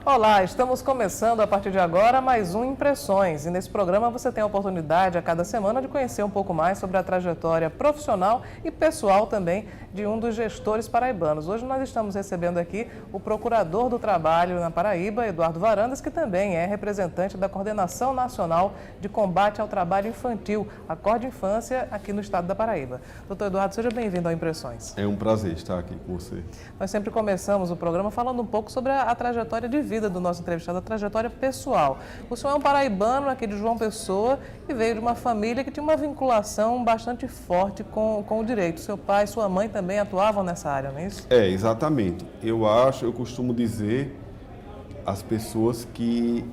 Olá, estamos começando a partir de agora mais um Impressões. E nesse programa você tem a oportunidade a cada semana de conhecer um pouco mais sobre a trajetória profissional e pessoal também de um dos gestores paraibanos. Hoje nós estamos recebendo aqui o Procurador do Trabalho na Paraíba, Eduardo Varandas, que também é representante da Coordenação Nacional de Combate ao Trabalho Infantil, a Cordinfância, aqui no estado da Paraíba. Doutor Eduardo, seja bem-vindo ao Impressões. É um prazer estar aqui com você. Nós sempre começamos o programa falando um pouco sobre a trajetória de vida do nosso entrevistado, a trajetória pessoal. O senhor é um paraibano aqui de João Pessoa e veio de uma família que tinha uma vinculação bastante forte com o direito. Seu pai e sua mãe também atuavam nessa área, não é isso? É, exatamente. Eu costumo dizer às pessoas que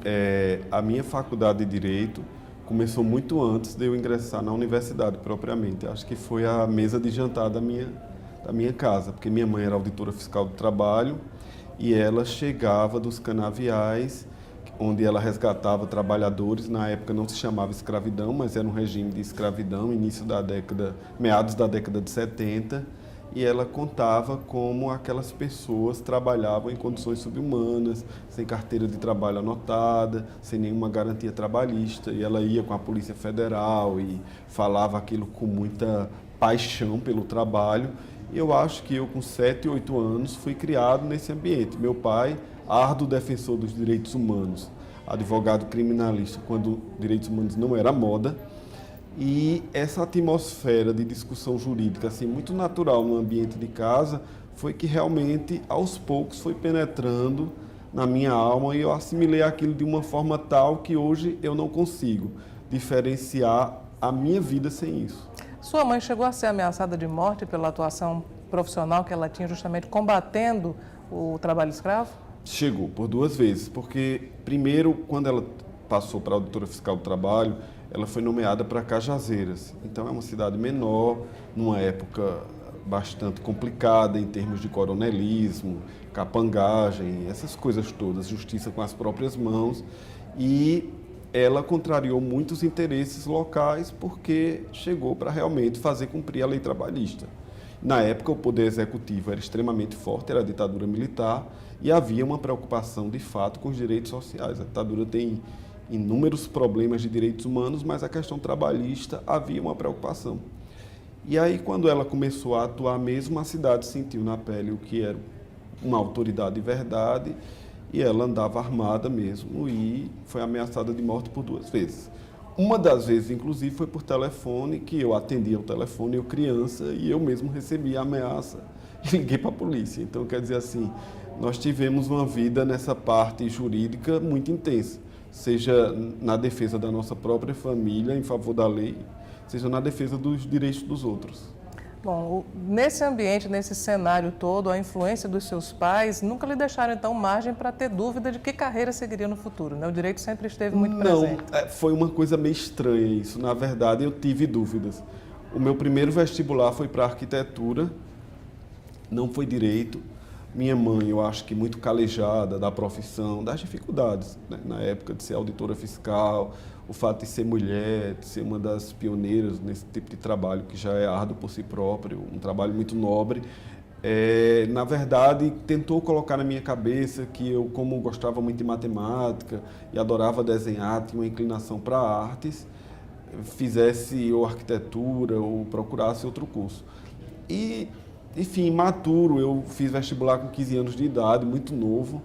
a minha faculdade de Direito começou muito antes de eu ingressar na universidade propriamente. Acho que foi a mesa de jantar da minha casa, porque minha mãe era auditora fiscal do trabalho e ela chegava dos canaviais, onde ela resgatava trabalhadores. Na época não se chamava escravidão, mas era um regime de escravidão, meados da década de 70, e ela contava como aquelas pessoas trabalhavam em condições subhumanas, sem carteira de trabalho anotada, sem nenhuma garantia trabalhista, e ela ia com a Polícia Federal e falava aquilo com muita paixão pelo trabalho. E eu acho que eu, com 7, 8 anos, fui criado nesse ambiente. Meu pai, árduo defensor dos direitos humanos, advogado criminalista, quando direitos humanos não era moda. E essa atmosfera de discussão jurídica, assim, muito natural no ambiente de casa, foi que realmente, aos poucos, foi penetrando na minha alma e eu assimilei aquilo de uma forma tal que hoje eu não consigo diferenciar a minha vida sem isso. Sua mãe chegou a ser ameaçada de morte pela atuação profissional que ela tinha justamente combatendo o trabalho escravo? Chegou por 2 vezes, porque primeiro, quando ela passou para a auditora fiscal do trabalho, ela foi nomeada para Cajazeiras. Então é uma cidade menor, numa época bastante complicada em termos de coronelismo, capangagem, essas coisas todas, justiça com as próprias mãos. E ela contrariou muitos interesses locais porque chegou para realmente fazer cumprir a lei trabalhista. Na época, o poder executivo era extremamente forte, era a ditadura militar, e havia uma preocupação, de fato, com os direitos sociais. A ditadura tem inúmeros problemas de direitos humanos, mas a questão trabalhista havia uma preocupação. E aí, quando ela começou a atuar mesmo, a cidade sentiu na pele o que era uma autoridade de verdade, e ela andava armada mesmo e foi ameaçada de morte por 2 vezes. Uma das vezes, inclusive, foi por telefone, que eu atendia o telefone, eu criança, e eu mesmo recebi a ameaça e liguei para a polícia. Então, quer dizer assim, nós tivemos uma vida nessa parte jurídica muito intensa, seja na defesa da nossa própria família, em favor da lei, seja na defesa dos direitos dos outros. Bom, nesse ambiente, nesse cenário todo, a influência dos seus pais nunca lhe deixaram, então, margem para ter dúvida de que carreira seguiria no futuro, né? O direito sempre esteve muito presente. Não, foi uma coisa meio estranha isso. Na verdade, eu tive dúvidas. O meu primeiro vestibular foi para arquitetura, não foi direito. Minha mãe, eu acho que muito calejada da profissão, das dificuldades, né? Na época de ser auditora fiscal, o fato de ser mulher, de ser uma das pioneiras nesse tipo de trabalho, que já é árduo por si próprio, um trabalho muito nobre. Na verdade, tentou colocar na minha cabeça que eu, como gostava muito de matemática e adorava desenhar, tinha uma inclinação para artes, fizesse ou arquitetura ou procurasse outro curso. E, enfim, maturo, eu fiz vestibular com 15 anos de idade, muito novo.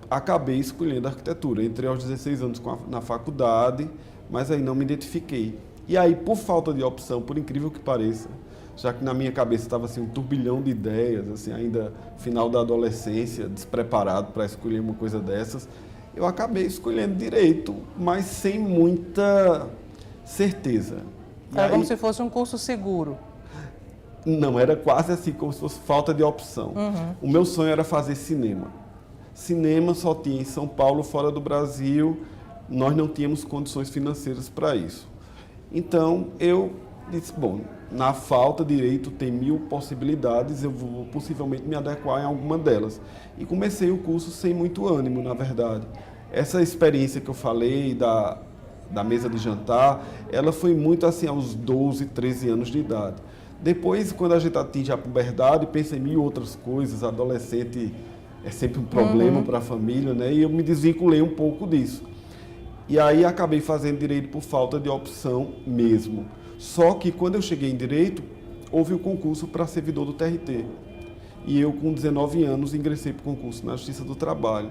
Acabei escolhendo arquitetura. Entrei aos 16 anos na faculdade, mas aí não me identifiquei. E aí, por falta de opção, por incrível que pareça, já que na minha cabeça estava assim, um turbilhão de ideias, assim, ainda final da adolescência, despreparado para escolher uma coisa dessas, eu acabei escolhendo direito, mas sem muita certeza. Era como se fosse um curso seguro. Não, era quase assim, como se fosse falta de opção. O meu sonho era fazer cinema. Cinema só tinha em São Paulo, fora do Brasil, nós não tínhamos condições financeiras para isso. Então, eu disse, bom, na falta de direito tem 1000 possibilidades, eu vou possivelmente me adequar em alguma delas. E comecei o curso sem muito ânimo, na verdade. Essa experiência que eu falei da mesa de jantar, ela foi muito assim aos 12, 13 anos de idade. Depois, quando a gente atinge a puberdade, pensa em 1000 outras coisas, adolescente é sempre um problema para a família, né? E eu me desvinculei um pouco disso. E aí acabei fazendo direito por falta de opção mesmo. Só que quando eu cheguei em direito, houve o concurso para servidor do TRT. E eu, com 19 anos, ingressei para o concurso na Justiça do Trabalho.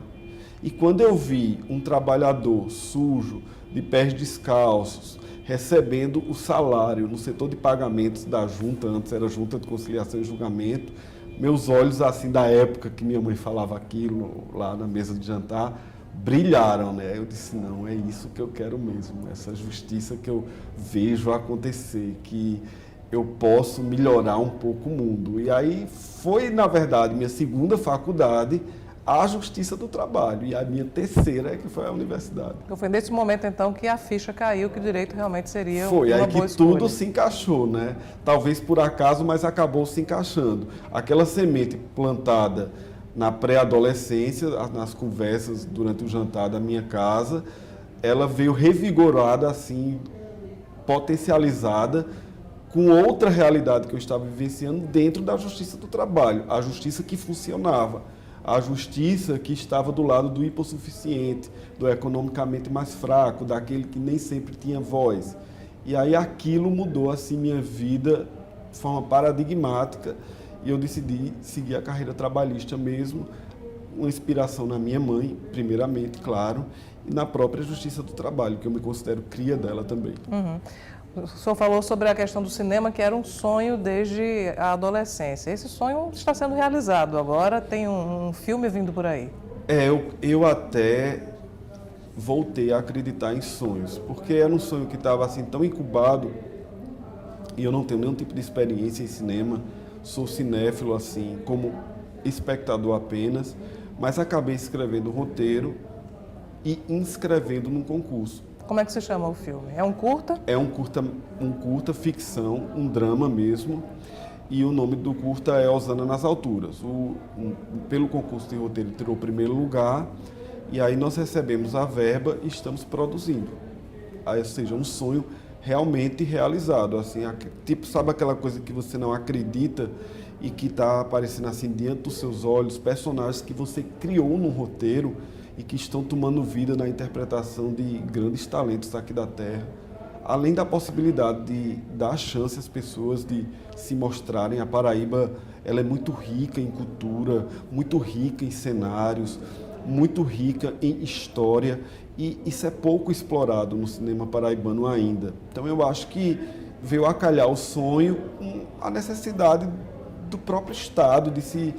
E quando eu vi um trabalhador sujo, de pés descalços, recebendo o salário no setor de pagamentos da junta, antes era Junta de Conciliação e Julgamento, meus olhos, assim, da época que minha mãe falava aquilo lá na mesa de jantar, brilharam, né? Eu disse, não, é isso que eu quero mesmo, essa justiça que eu vejo acontecer, que eu posso melhorar um pouco o mundo. E aí foi, na verdade, minha segunda faculdade, a Justiça do Trabalho, e a minha terceira é que foi a universidade. Então foi nesse momento, então, que a ficha caiu, que o direito realmente seria foi, uma aí boa que escolha. tudo se encaixou, né? Talvez por acaso, mas acabou se encaixando. Aquela semente plantada na pré-adolescência, nas conversas durante o jantar da minha casa, ela veio revigorada, assim, potencializada, com outra realidade que eu estava vivenciando dentro da Justiça do Trabalho, a justiça que funcionava, a justiça que estava do lado do hipossuficiente, do economicamente mais fraco, daquele que nem sempre tinha voz. E aí aquilo mudou assim minha vida de forma paradigmática e eu decidi seguir a carreira trabalhista mesmo, uma inspiração na minha mãe, primeiramente, claro, e na própria Justiça do Trabalho, que eu me considero cria dela também. O senhor falou sobre a questão do cinema, que era um sonho desde a adolescência. Esse sonho está sendo realizado agora, tem um filme vindo por aí. Eu até voltei a acreditar em sonhos, porque era um sonho que estava assim tão incubado, e eu não tenho nenhum tipo de experiência em cinema, sou cinéfilo assim, como espectador apenas, mas acabei escrevendo o roteiro e inscrevendo num concurso. Como é que se chama o filme? É um curta? É um curta ficção, um drama mesmo, e o nome do curta é Osana nas Alturas. Pelo concurso de roteiro tirou o primeiro lugar, e aí nós recebemos a verba e estamos produzindo. Aí, ou seja, um sonho realmente realizado, assim, tipo, sabe aquela coisa que você não acredita e que está aparecendo assim diante dos seus olhos, personagens que você criou num roteiro e que estão tomando vida na interpretação de grandes talentos aqui da Terra. Além da possibilidade de dar chance às pessoas de se mostrarem, a Paraíba ela é muito rica em cultura, muito rica em cenários, muito rica em história, e isso é pouco explorado no cinema paraibano ainda. Então eu acho que veio a calhar o sonho, a necessidade do próprio Estado de se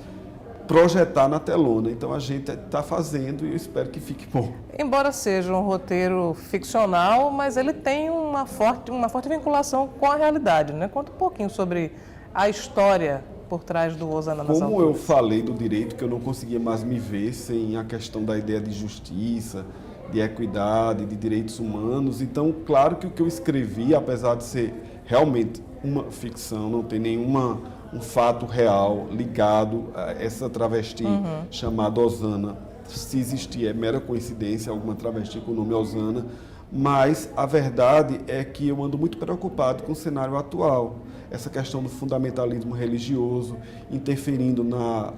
projetar na telona. Então a gente está fazendo e eu espero que fique bom. Embora seja um roteiro ficcional, mas ele tem uma forte vinculação com a realidade, né? Conta um pouquinho sobre a história por trás do Osana nas Alturas. Como eu falei do direito, que eu não conseguia mais me ver sem a questão da ideia de justiça, de equidade, de direitos humanos, então claro que o que eu escrevi, apesar de ser realmente uma ficção, não tem um fato real ligado a essa travesti chamada Osana. Se existir, é mera coincidência, alguma travesti com o nome Osana, mas a verdade é que eu ando muito preocupado com o cenário atual. Essa questão do fundamentalismo religioso, interferindo no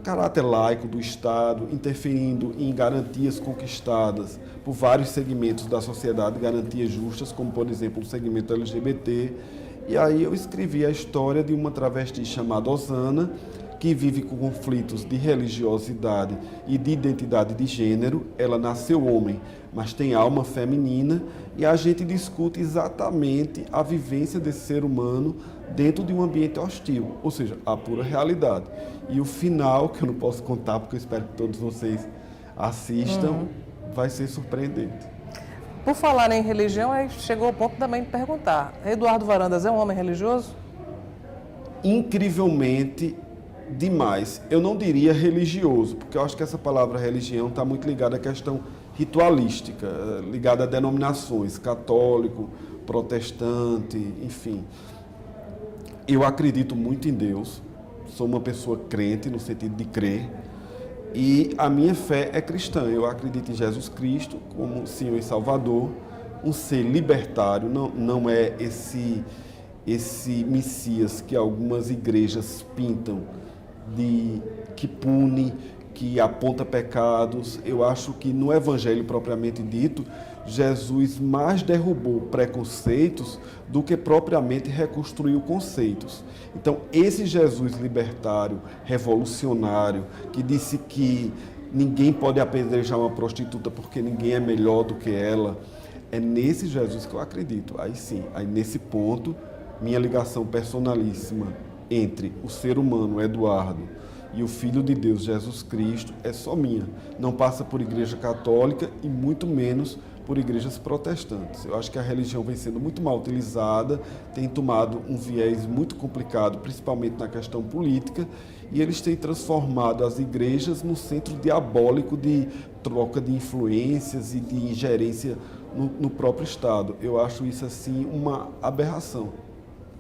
caráter laico do Estado, interferindo em garantias conquistadas por vários segmentos da sociedade, garantias justas, como, por exemplo, o segmento LGBT. E aí eu escrevi a história de uma travesti chamada Osana, que vive com conflitos de religiosidade e de identidade de gênero. Ela nasceu homem, mas tem alma feminina, e a gente discute exatamente a vivência desse ser humano dentro de um ambiente hostil, ou seja, a pura realidade. E o final, que eu não posso contar, porque eu espero que todos vocês assistam, vai ser surpreendente. Por falar em religião, aí chegou o ponto também de perguntar, Eduardo Varandas é um homem religioso? Incrivelmente demais. Eu não diria religioso, porque eu acho que essa palavra religião está muito ligada à questão ritualística, ligada a denominações, católico, protestante, enfim. Eu acredito muito em Deus, sou uma pessoa crente no sentido de crer, e a minha fé é cristã. Eu acredito em Jesus Cristo como Senhor e Salvador, um ser libertário, não é esse Messias que algumas igrejas pintam, que pune, que aponta pecados. Eu acho que no Evangelho propriamente dito, Jesus mais derrubou preconceitos do que propriamente reconstruiu conceitos. Então, esse Jesus libertário, revolucionário, que disse que ninguém pode apedrejar uma prostituta porque ninguém é melhor do que ela, é nesse Jesus que eu acredito. Aí sim, aí nesse ponto, minha ligação personalíssima entre o ser humano, Eduardo, e o Filho de Deus, Jesus Cristo, é só minha. Não passa por igreja católica e muito menos por igrejas protestantes. Eu acho que a religião vem sendo muito mal utilizada, tem tomado um viés muito complicado, principalmente na questão política, e eles têm transformado as igrejas num centro diabólico de troca de influências e de ingerência no próprio Estado. Eu acho isso, assim, uma aberração.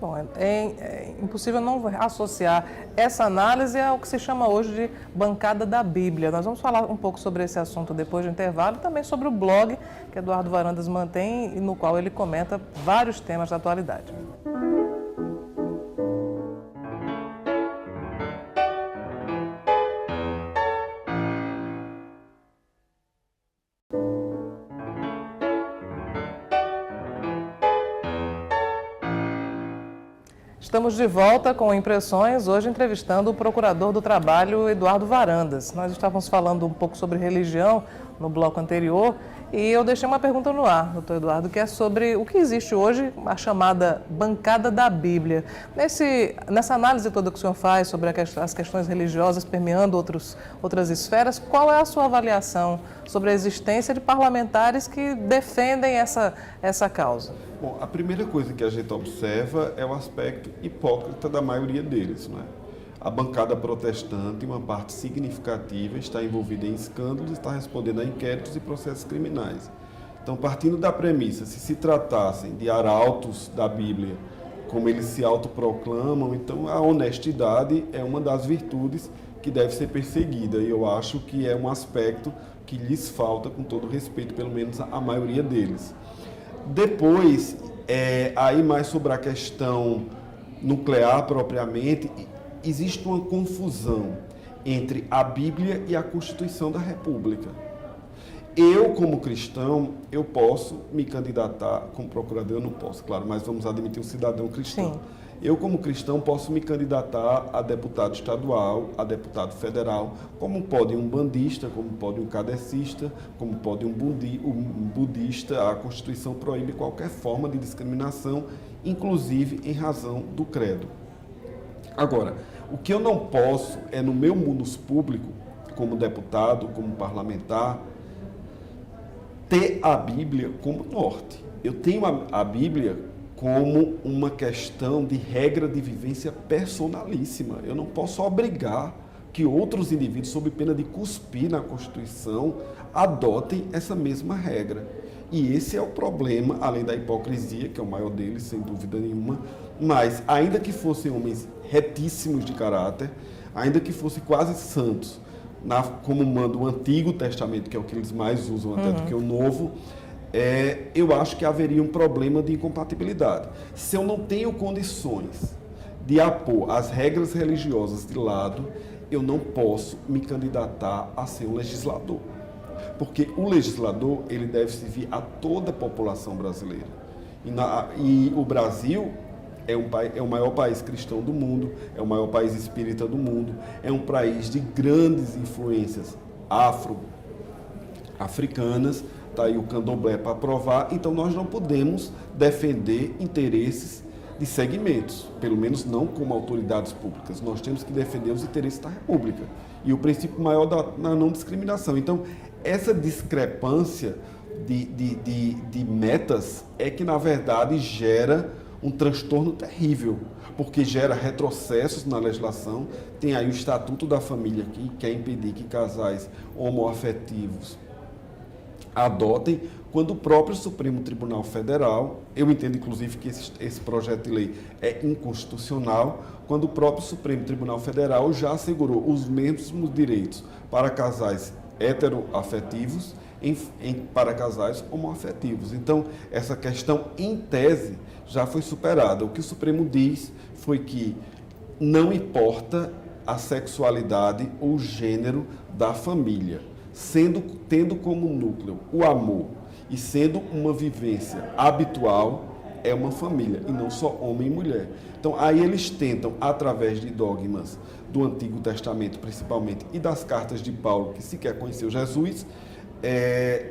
Bom, é impossível não associar essa análise ao que se chama hoje de bancada da Bíblia. Nós vamos falar um pouco sobre esse assunto depois do intervalo e também sobre o blog que Eduardo Varandas mantém e no qual ele comenta vários temas da atualidade. Estamos de volta com Impressões, hoje entrevistando o procurador do Trabalho, Eduardo Varandas. Nós estávamos falando um pouco sobre religião no bloco anterior e eu deixei uma pergunta no ar, doutor Eduardo, que é sobre o que existe hoje, a chamada bancada da Bíblia. Nessa análise toda que o senhor faz sobre as questões religiosas permeando outras esferas, qual é a sua avaliação sobre a existência de parlamentares que defendem essa causa? Bom, a primeira coisa que a gente observa é o aspecto hipócrita da maioria deles, não é? A bancada protestante, uma parte significativa, está envolvida em escândalos, está respondendo a inquéritos e processos criminais. Então, partindo da premissa, se tratassem de arautos da Bíblia, como eles se autoproclamam, então a honestidade é uma das virtudes que deve ser perseguida. E eu acho que é um aspecto que lhes falta, com todo respeito, pelo menos a maioria deles. Depois, aí mais sobre a questão nuclear propriamente, existe uma confusão entre a Bíblia e a Constituição da República. Eu, como cristão, eu posso me candidatar, como procurador eu não posso, claro, mas vamos admitir um cidadão cristão. Sim. Eu, como cristão, posso me candidatar a deputado estadual, a deputado federal, como pode um bandista, como pode um kardecista, como pode um budista. A Constituição proíbe qualquer forma de discriminação, inclusive em razão do credo. Agora, o que eu não posso é, no meu munus público, como deputado, como parlamentar, ter a Bíblia como norte. Eu tenho a Bíblia como uma questão de regra de vivência personalíssima. Eu não posso obrigar que outros indivíduos, sob pena de cuspir na Constituição, adotem essa mesma regra. E esse é o problema, além da hipocrisia, que é o maior deles, sem dúvida nenhuma, mas ainda que fossem homens retíssimos de caráter, ainda que fossem quase santos, como manda o Antigo Testamento, que é o que eles mais usam até do que o Novo, eu acho que haveria um problema de incompatibilidade. Se eu não tenho condições de apor as regras religiosas de lado, eu não posso me candidatar a ser um legislador. Porque o legislador, ele deve servir a toda a população brasileira. E o Brasil é o maior país cristão do mundo, é o maior país espírita do mundo, é um país de grandes influências africanas, está aí o candomblé para provar, então nós não podemos defender interesses de segmentos, pelo menos não como autoridades públicas. Nós temos que defender os interesses da República e o princípio maior da não discriminação. Então, essa discrepância de metas é que, na verdade, gera um transtorno terrível, porque gera retrocessos na legislação. Tem aí o Estatuto da Família, que quer impedir que casais homoafetivos adotem, quando o próprio Supremo Tribunal Federal, eu entendo inclusive que esse projeto de lei é inconstitucional, quando o próprio Supremo Tribunal Federal já assegurou os mesmos direitos para casais heteroafetivos para casais homoafetivos. Então, essa questão, em tese, já foi superada. O que o Supremo diz foi que não importa a sexualidade ou o gênero da família, tendo como núcleo o amor e sendo uma vivência habitual, é uma família, e não só homem e mulher. Então, aí eles tentam, através de dogmas do Antigo Testamento, principalmente, e das cartas de Paulo, que sequer conheceu Jesus,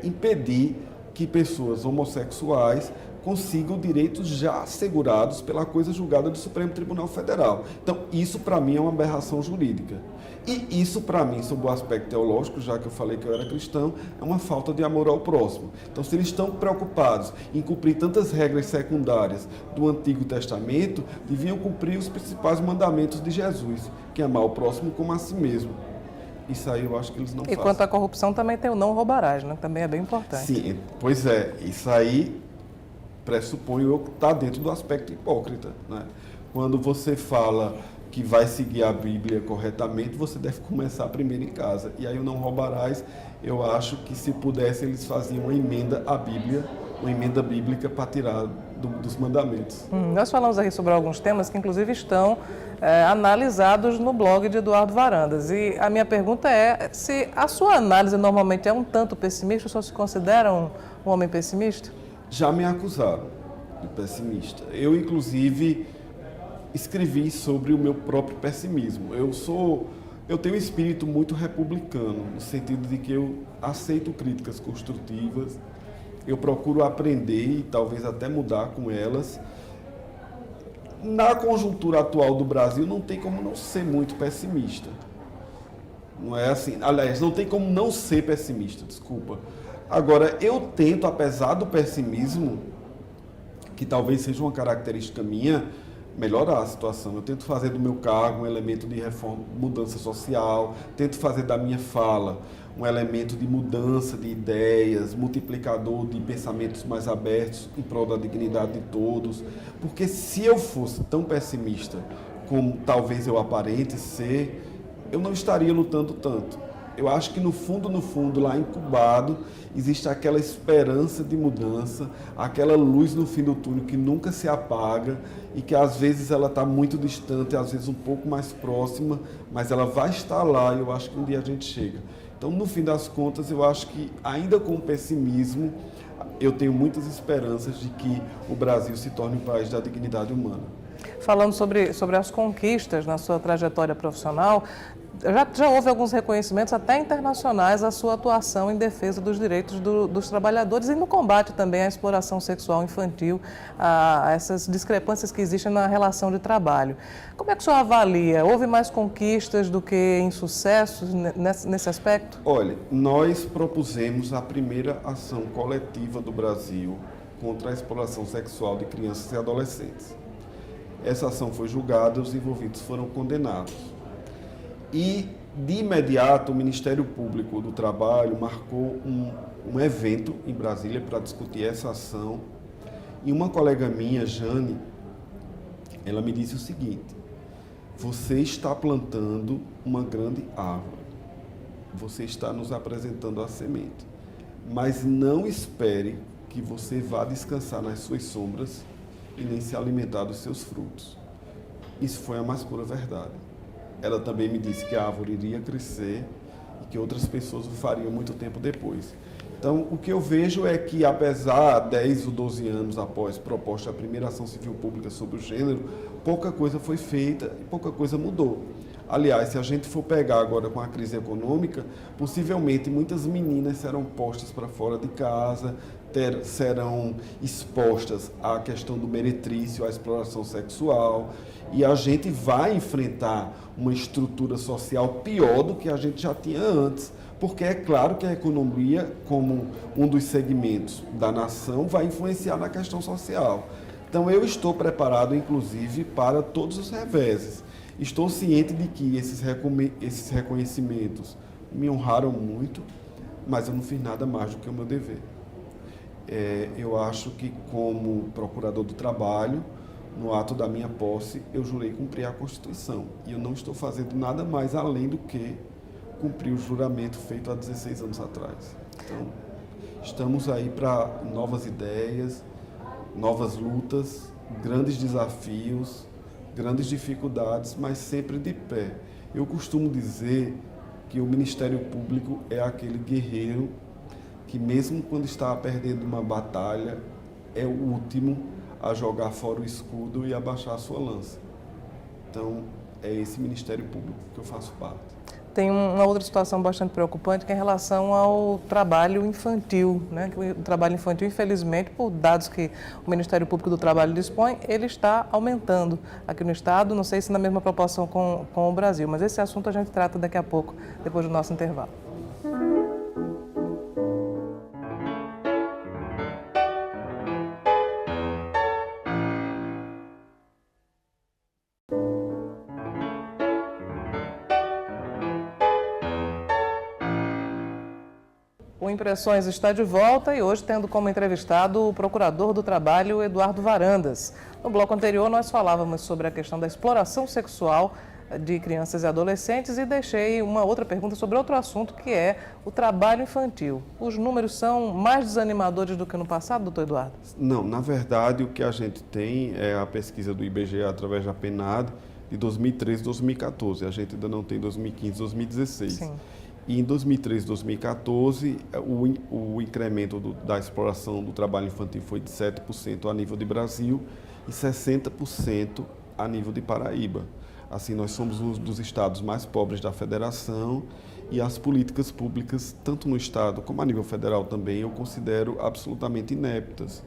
impedir que pessoas homossexuais consigam direitos já assegurados pela coisa julgada do Supremo Tribunal Federal. Então, isso para mim é uma aberração jurídica. E isso para mim, sob o aspecto teológico, já que eu falei que eu era cristão, é uma falta de amor ao próximo. Então, se eles estão preocupados em cumprir tantas regras secundárias do Antigo Testamento, deviam cumprir os principais mandamentos de Jesus, que é amar o próximo como a si mesmo. Isso aí eu acho que eles não fazem. E quanto à corrupção também tem o não roubarás, né? Também é bem importante. Sim, pois é. Isso aí pressupõe eu que está dentro do aspecto hipócrita, né? Quando você fala que vai seguir a Bíblia corretamente, você deve começar primeiro em casa. E aí o não roubarás, eu acho que se pudesse eles faziam uma emenda à Bíblia, uma emenda bíblica para tirar dos mandamentos. Nós falamos aqui sobre alguns temas que inclusive estão analisados no blog de Eduardo Varandas. E a minha pergunta é se a sua análise normalmente é um tanto pessimista, o senhor se considera um homem pessimista? Já me acusaram de pessimista. Eu, inclusive, escrevi sobre o meu próprio pessimismo. Eu tenho um espírito muito republicano, no sentido de que eu aceito críticas construtivas, eu procuro aprender e talvez até mudar com elas. Na conjuntura atual do Brasil, não tem como não ser muito pessimista. Não é assim, aliás, não tem como não ser pessimista, desculpa. Agora, eu tento, apesar do pessimismo, que talvez seja uma característica minha, melhorar a situação. Eu tento fazer do meu cargo um elemento de reforma, mudança social, tento fazer da minha fala um elemento de mudança de ideias, multiplicador de pensamentos mais abertos em prol da dignidade de todos. Porque se eu fosse tão pessimista como talvez eu aparente ser, eu não estaria lutando tanto. Eu acho que no fundo, lá incubado, existe aquela esperança de mudança, aquela luz no fim do túnel que nunca se apaga e que às vezes ela está muito distante, às vezes um pouco mais próxima, mas ela vai estar lá e eu acho que um dia a gente chega. Então, no fim das contas, eu acho que ainda com o pessimismo, eu tenho muitas esperanças de que o Brasil se torne um país da dignidade humana. Falando sobre as conquistas na sua trajetória profissional, já houve alguns reconhecimentos até internacionais à sua atuação em defesa dos direitos dos trabalhadores e no combate também à exploração sexual infantil, a essas discrepâncias que existem na relação de trabalho. Como é que o senhor avalia? Houve mais conquistas do que insucessos nesse aspecto? Olha, nós propusemos a primeira ação coletiva do Brasil contra a exploração sexual de crianças e adolescentes. Essa ação foi julgada, os envolvidos foram condenados. E, de imediato, o Ministério Público do Trabalho marcou um evento em Brasília para discutir essa ação. E uma colega minha, Jane, ela me disse o seguinte: você está plantando uma grande árvore, você está nos apresentando a semente, mas não espere que você vá descansar nas suas sombras e nem se alimentar dos seus frutos. Isso foi a mais pura verdade. Ela também me disse que a árvore iria crescer e que outras pessoas o fariam muito tempo depois. Então, o que eu vejo é que, apesar de 10 ou 12 anos após proposta da primeira ação civil pública sobre o gênero, pouca coisa foi feita e pouca coisa mudou. Aliás, se a gente for pegar agora com a crise econômica, possivelmente muitas meninas serão postas para fora de casa, serão expostas à questão do meretrício, à exploração sexual, e a gente vai enfrentar uma estrutura social pior do que a gente já tinha antes, porque é claro que a economia, como um dos segmentos da nação, vai influenciar na questão social. Então eu estou preparado, inclusive, para todos os reveses. Estou ciente de que esses reconhecimentos me honraram muito, mas eu não fiz nada mais do que o meu dever. Eu acho que, como procurador do trabalho, no ato da minha posse, eu jurei cumprir a Constituição. E eu não estou fazendo nada mais além do que cumprir o juramento feito há 16 anos atrás. Então, estamos aí para novas ideias, novas lutas, grandes desafios, grandes dificuldades, mas sempre de pé. Eu costumo dizer que o Ministério Público é aquele guerreiro que, mesmo quando está perdendo uma batalha, é o último a jogar fora o escudo e abaixar a sua lança. Então, é esse Ministério Público que eu faço parte. Tem uma outra situação bastante preocupante, que é em relação ao trabalho infantil, né? O trabalho infantil, infelizmente, por dados que o Ministério Público do Trabalho dispõe, ele está aumentando aqui no Estado, não sei se na mesma proporção com o Brasil, mas esse assunto a gente trata daqui a pouco, depois do nosso intervalo. O Impressões está de volta e hoje tendo como entrevistado o Procurador do Trabalho, Eduardo Varandas. No bloco anterior nós falávamos sobre a questão da exploração sexual de crianças e adolescentes e deixei uma outra pergunta sobre outro assunto, que é o trabalho infantil. Os números são mais desanimadores do que no passado, doutor Eduardo? Não, na verdade o que a gente tem é a pesquisa do IBGE através da PNAD de 2013 e 2014. A gente ainda não tem 2015 e 2016. Sim. E em 2013 e 2014, o incremento da exploração do trabalho infantil foi de 7% a nível de Brasil e 60% a nível de Paraíba. Assim, nós somos um dos estados mais pobres da federação e as políticas públicas, tanto no estado como a nível federal também, eu considero absolutamente ineptas.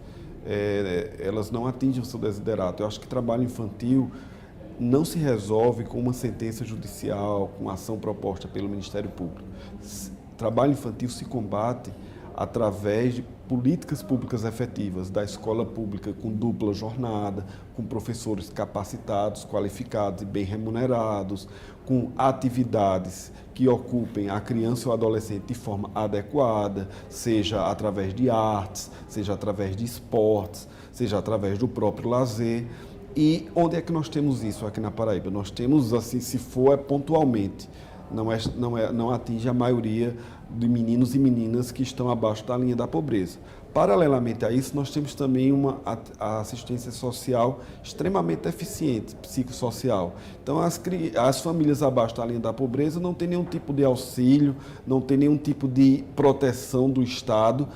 Elas não atingem o seu desiderato. Eu acho que trabalho infantil não se resolve com uma sentença judicial, com ação proposta pelo Ministério Público. Trabalho infantil se combate através de políticas públicas efetivas, da escola pública com dupla jornada, com professores capacitados, qualificados e bem remunerados, com atividades que ocupem a criança ou adolescente de forma adequada, seja através de artes, seja através de esportes, seja através do próprio lazer. E onde é que nós temos isso aqui na Paraíba? Nós temos, assim, se for, pontualmente. Não atinge a maioria de meninos e meninas que estão abaixo da linha da pobreza. Paralelamente a isso, nós temos também a assistência social extremamente eficiente, psicossocial. Então, as famílias abaixo da linha da pobreza não têm nenhum tipo de auxílio, não têm nenhum tipo de proteção do Estado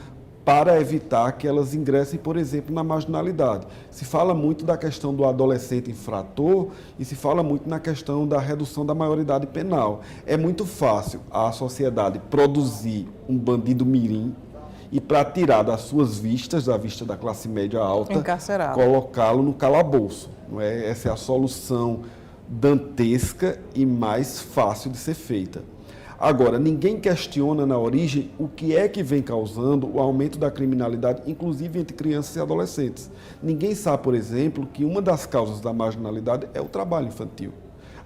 para evitar que elas ingressem, por exemplo, na marginalidade. Se fala muito da questão do adolescente infrator e se fala muito na questão da redução da maioridade penal. É muito fácil a sociedade produzir um bandido mirim e, para tirar das suas vistas, da vista da classe média alta, colocá-lo no calabouço. Não é? Essa é a solução dantesca e mais fácil de ser feita. Agora, ninguém questiona na origem o que é que vem causando o aumento da criminalidade, inclusive entre crianças e adolescentes. Ninguém sabe, por exemplo, que uma das causas da marginalidade é o trabalho infantil.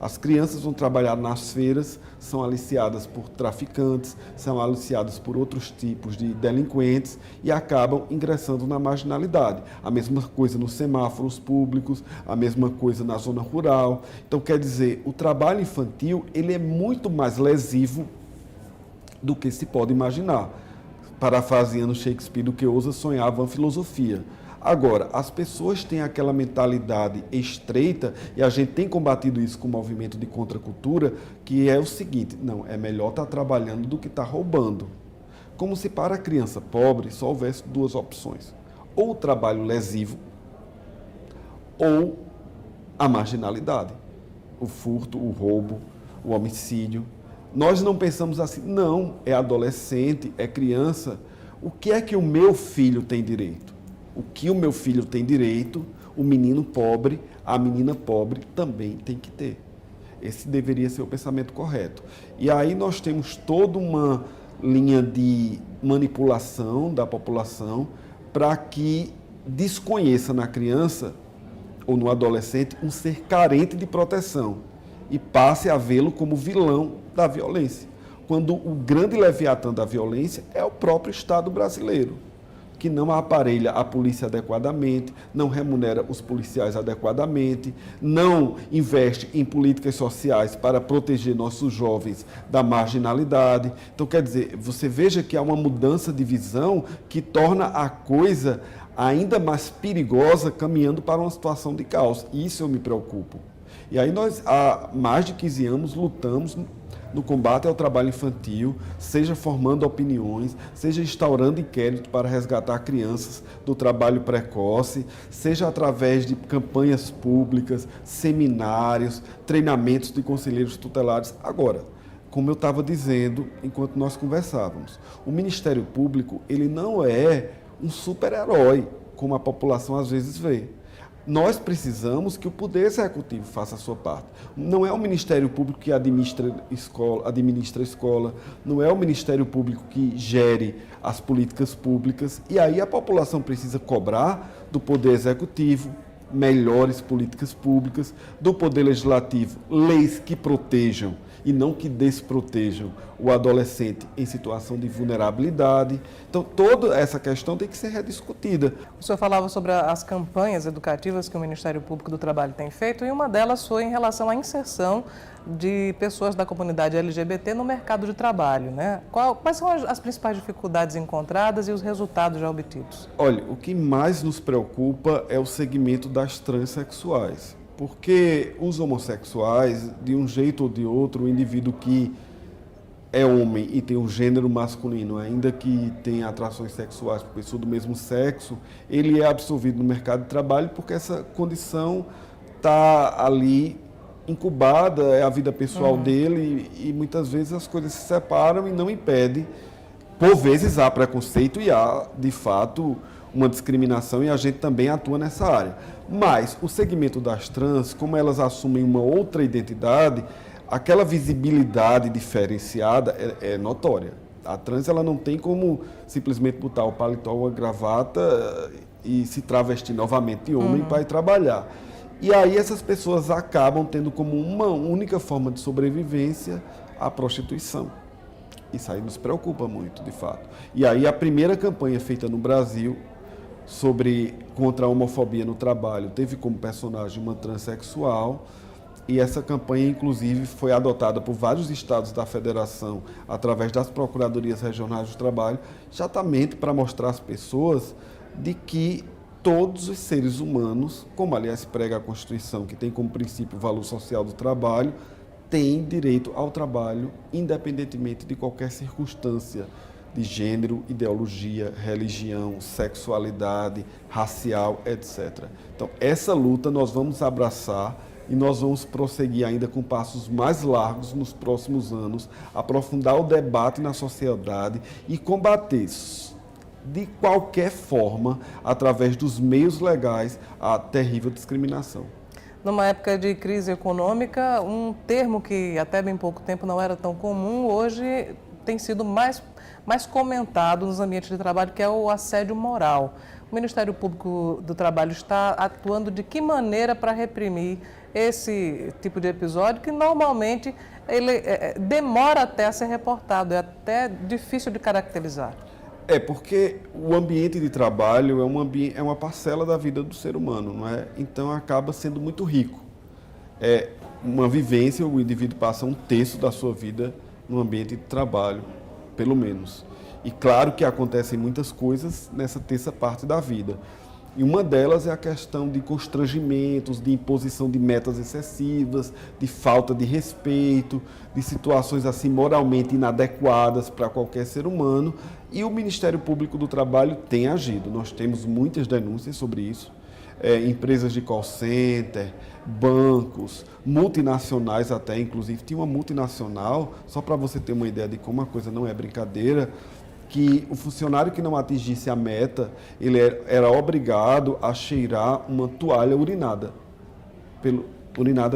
As crianças vão trabalhar nas feiras, são aliciadas por traficantes, são aliciadas por outros tipos de delinquentes e acabam ingressando na marginalidade. A mesma coisa nos semáforos públicos, a mesma coisa na zona rural. Então, quer dizer, o trabalho infantil ele é muito mais lesivo do que se pode imaginar. Parafraseando Shakespeare, do que ousa sonhar a vã filosofia. Agora, as pessoas têm aquela mentalidade estreita, e a gente tem combatido isso com o movimento de contracultura, que é o seguinte: não, é melhor estar trabalhando do que estar roubando. Como se para a criança pobre só houvesse duas opções: ou o trabalho lesivo, ou a marginalidade, o furto, o roubo, o homicídio. Nós não pensamos assim, não, é adolescente, é criança. O que é que o meu filho tem direito? O que o meu filho tem direito, o menino pobre, a menina pobre também tem que ter. Esse deveria ser o pensamento correto. E aí nós temos toda uma linha de manipulação da população para que desconheça na criança ou no adolescente um ser carente de proteção e passe a vê-lo como vilão da violência, quando o grande leviatã da violência é o próprio Estado brasileiro, que não aparelha a polícia adequadamente, não remunera os policiais adequadamente, não investe em políticas sociais para proteger nossos jovens da marginalidade. Então, quer dizer, você veja que há uma mudança de visão que torna a coisa ainda mais perigosa, caminhando para uma situação de caos. Isso eu me preocupo. E aí nós, há mais de 15 anos, lutamos no combate ao trabalho infantil, seja formando opiniões, seja instaurando inquérito para resgatar crianças do trabalho precoce, seja através de campanhas públicas, seminários, treinamentos de conselheiros tutelares. Agora, como eu estava dizendo enquanto nós conversávamos, o Ministério Público ele não é um super-herói, como a população às vezes vê. Nós precisamos que o Poder Executivo faça a sua parte. Não é o Ministério Público que administra a escola, não é o Ministério Público que gere as políticas públicas, e aí a população precisa cobrar do Poder Executivo melhores políticas públicas, do Poder Legislativo leis que protejam e não que desprotejam o adolescente em situação de vulnerabilidade. Então, toda essa questão tem que ser rediscutida. O senhor falava sobre as campanhas educativas que o Ministério Público do Trabalho tem feito, e uma delas foi em relação à inserção de pessoas da comunidade LGBT no mercado de trabalho, né? Quais são as principais dificuldades encontradas e os resultados já obtidos? Olha, o que mais nos preocupa é o segmento das transexuais. Porque os homossexuais, de um jeito ou de outro, o indivíduo que é homem e tem um gênero masculino, ainda que tenha atrações sexuais por pessoa do mesmo sexo, ele é absorvido no mercado de trabalho porque essa condição está ali incubada, é a vida pessoal dele, e muitas vezes as coisas se separam e não impede. Por vezes há preconceito e há, de fato, uma discriminação, e a gente também atua nessa área. Mas o segmento das trans, como elas assumem uma outra identidade, aquela visibilidade diferenciada é notória. A trans ela não tem como simplesmente botar o paletó ou a gravata e se travestir novamente de homem para ir trabalhar. E aí essas pessoas acabam tendo como uma única forma de sobrevivência a prostituição. Isso aí nos preocupa muito, de fato. E aí a primeira campanha feita no Brasil contra a homofobia no trabalho teve como personagem uma transexual, e essa campanha, inclusive, foi adotada por vários estados da federação através das procuradorias regionais do trabalho, exatamente para mostrar às pessoas de que todos os seres humanos, como aliás prega a Constituição, que tem como princípio o valor social do trabalho, têm direito ao trabalho, independentemente de qualquer circunstância de gênero, ideologia, religião, sexualidade, racial, etc. Então, essa luta nós vamos abraçar e nós vamos prosseguir ainda com passos mais largos nos próximos anos, aprofundar o debate na sociedade e combater de qualquer forma, através dos meios legais, a terrível discriminação. Numa época de crise econômica, um termo que até bem pouco tempo não era tão comum, hoje tem sido mais comentado nos ambientes de trabalho, que é o assédio moral. O Ministério Público do Trabalho está atuando de que maneira para reprimir esse tipo de episódio, que normalmente ele demora até a ser reportado, é até difícil de caracterizar? Porque o ambiente de trabalho é uma parcela da vida do ser humano, não é? Então acaba sendo muito rico. É uma vivência, o indivíduo passa um terço da sua vida no ambiente de trabalho, pelo menos. E claro que acontecem muitas coisas nessa terça parte da vida. E uma delas é a questão de constrangimentos, de imposição de metas excessivas, de falta de respeito, de situações assim moralmente inadequadas para qualquer ser humano. E o Ministério Público do Trabalho tem agido. Nós temos muitas denúncias sobre isso. Empresas de call center, bancos, multinacionais até, inclusive. Tinha uma multinacional, só para você ter uma ideia de como a coisa não é brincadeira, que o funcionário que não atingisse a meta, ele era obrigado a cheirar uma toalha urinada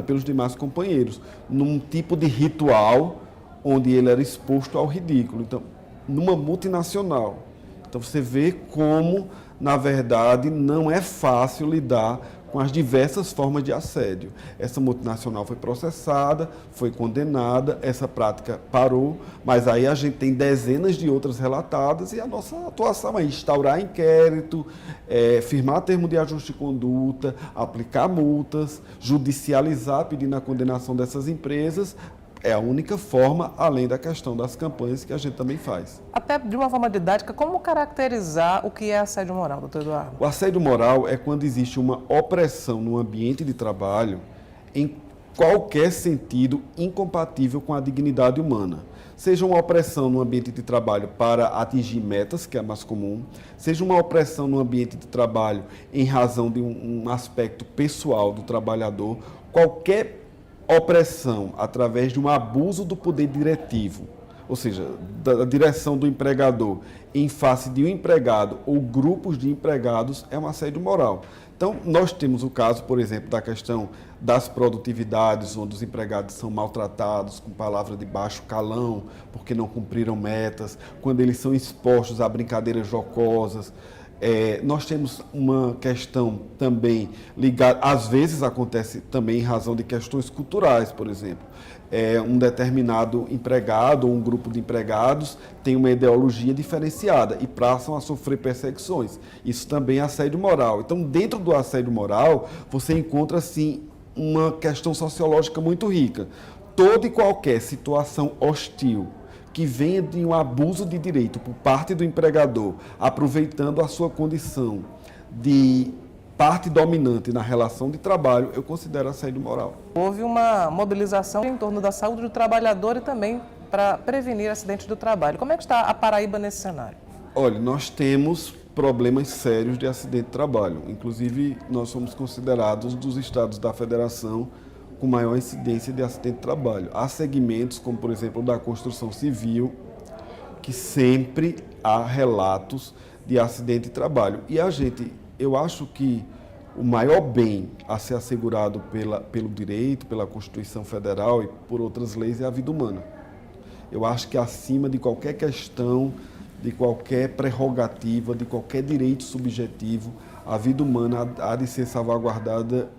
pelos demais companheiros, num tipo de ritual onde ele era exposto ao ridículo. Então, numa multinacional. Então, você vê como, na verdade, não é fácil lidar com as diversas formas de assédio. Essa multinacional foi processada, foi condenada, essa prática parou, mas aí a gente tem dezenas de outras relatadas e a nossa atuação é instaurar inquérito, firmar termo de ajuste de conduta, aplicar multas, judicializar pedindo a condenação dessas empresas. É a única forma, além da questão das campanhas que a gente também faz. Até de uma forma didática, como caracterizar o que é assédio moral, doutor Eduardo? O assédio moral é quando existe uma opressão no ambiente de trabalho em qualquer sentido incompatível com a dignidade humana. Seja uma opressão no ambiente de trabalho para atingir metas, que é mais comum, seja uma opressão no ambiente de trabalho em razão de um aspecto pessoal do trabalhador, qualquer opressão através de um abuso do poder diretivo, ou seja, da direção do empregador em face de um empregado ou grupos de empregados, é um assédio moral. Então, nós temos o caso, por exemplo, da questão das produtividades, onde os empregados são maltratados com palavra de baixo calão, porque não cumpriram metas, quando eles são expostos a brincadeiras jocosas. Nós temos uma questão também ligada, às vezes acontece também em razão de questões culturais, por exemplo. Um determinado empregado ou um grupo de empregados tem uma ideologia diferenciada e passam a sofrer perseguições. Isso também é assédio moral. Então, dentro do assédio moral, você encontra, sim, uma questão sociológica muito rica. Toda e qualquer situação hostil que venha de um abuso de direito por parte do empregador, aproveitando a sua condição de parte dominante na relação de trabalho, eu considero assédio moral. Houve uma mobilização em torno da saúde do trabalhador e também para prevenir acidentes do trabalho. Como é que está a Paraíba nesse cenário? Olha, nós temos problemas sérios de acidente de trabalho. Inclusive, nós somos considerados dos estados da federação com maior incidência de acidente de trabalho. Há segmentos, como por exemplo da construção civil, que sempre há relatos de acidente de trabalho. E eu acho que o maior bem a ser assegurado pelo direito, pela Constituição Federal e por outras leis é a vida humana. Eu acho que acima de qualquer questão, de qualquer prerrogativa, de qualquer direito subjetivo, a vida humana há de ser salvaguardada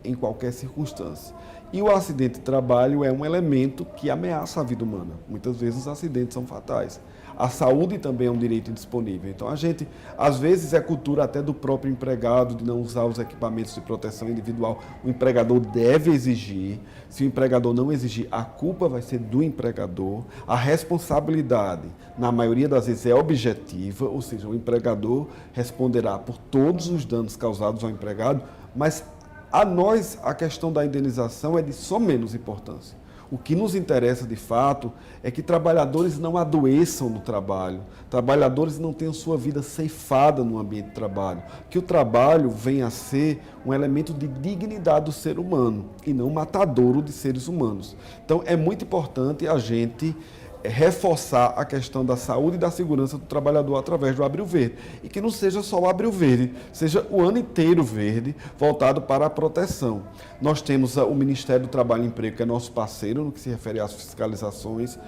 em qualquer circunstância. E o acidente de trabalho é um elemento que ameaça a vida humana. Muitas vezes os acidentes são fatais. A saúde também é um direito indisponível. Então, às vezes, é cultura até do próprio empregado de não usar os equipamentos de proteção individual. O empregador deve exigir. Se o empregador não exigir, a culpa vai ser do empregador. A responsabilidade, na maioria das vezes, é objetiva, ou seja, o empregador responderá por todos os danos causados ao empregado, mas a nós, a questão da indenização é de só menos importância. O que nos interessa, de fato, é que trabalhadores não adoeçam no trabalho, trabalhadores não tenham sua vida ceifada no ambiente de trabalho, que o trabalho venha a ser um elemento de dignidade do ser humano e não matadouro de seres humanos. Então, é muito importante a gente reforçar a questão da saúde e da segurança do trabalhador através do Abril Verde. E que não seja só o Abril Verde, seja o ano inteiro verde, voltado para a proteção. Nós temos o Ministério do Trabalho e Emprego, que é nosso parceiro no que se refere às fiscalizações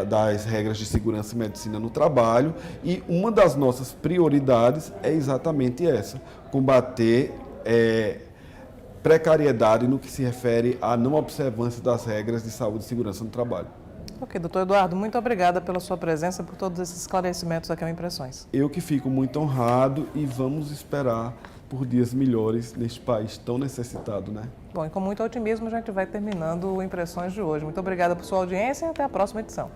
das regras de segurança e medicina no trabalho, e uma das nossas prioridades é exatamente essa, combater precariedade no que se refere à não observância das regras de saúde e segurança no trabalho. Ok, doutor Eduardo, muito obrigada pela sua presença, por todos esses esclarecimentos aqui ao Impressões. Eu que fico muito honrado e vamos esperar por dias melhores neste país tão necessitado, né? Bom, e com muito otimismo a gente vai terminando o Impressões de hoje. Muito obrigada por sua audiência e até a próxima edição.